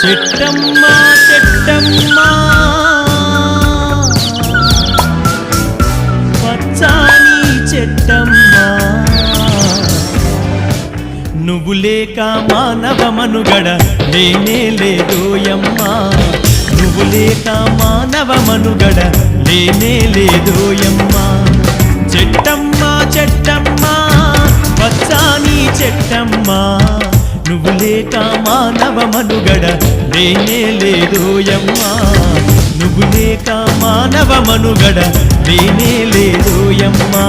చెట్టమ్మా చెట్టమ్మా పచ్చాని చెట్టమ్మా నువ్వు లేక మానవ మనుగడ లేనే లేదోయమ్మా నువ్వు లేక మానవ మనుగడ లేనే లేదోయమ్మా చెట్టమ్మా చెట్టమ్మా పచ్చాని చెట్టమ్మా నువ్వు లేక మానవ మనుగడ లేనే లేదోయమ్మా నువ్వు లేక మానవ మనుగడ లేనే లేదోయమ్మా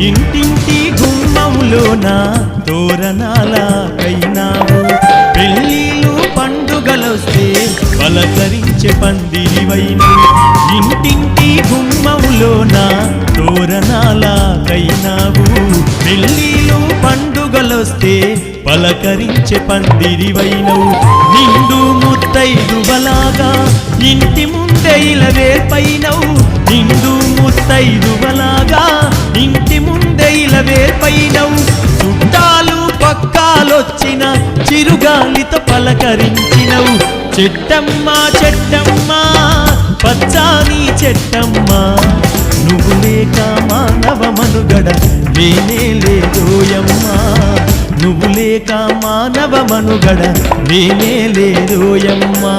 ఇంటింటి గుమ్మంలోన తోరణాలకైనావు పెళ్ళిళ్ళు పండుగలొస్తే పలకరించే పందిరివైన ఇంటింటి గుమ్మంలోన తోరణాలకైనావు పెళ్ళిళ్ళు పండుగలొస్తే పలకరించే పందిరివైనవు నిండు ముత్తైదువలాగా ఇంటి ముందే ఇలవేర్పైనవు నిండు ముత్తైదువలాగా ఇంటి ముందే ఇలవేర్పైనవు చుట్టాలు పక్కాలొచ్చిన చిరుగాలితో పలకరించినవు చెట్టమ్మా చెట్టమ్మా పచ్చాని చెట్టమ్మా నువ్వు లేక మానవ మనుగడ లేనే లేదోయమ్మా నువ్వు లేక మానవ మనుగడ లేనే లేదోయమ్మా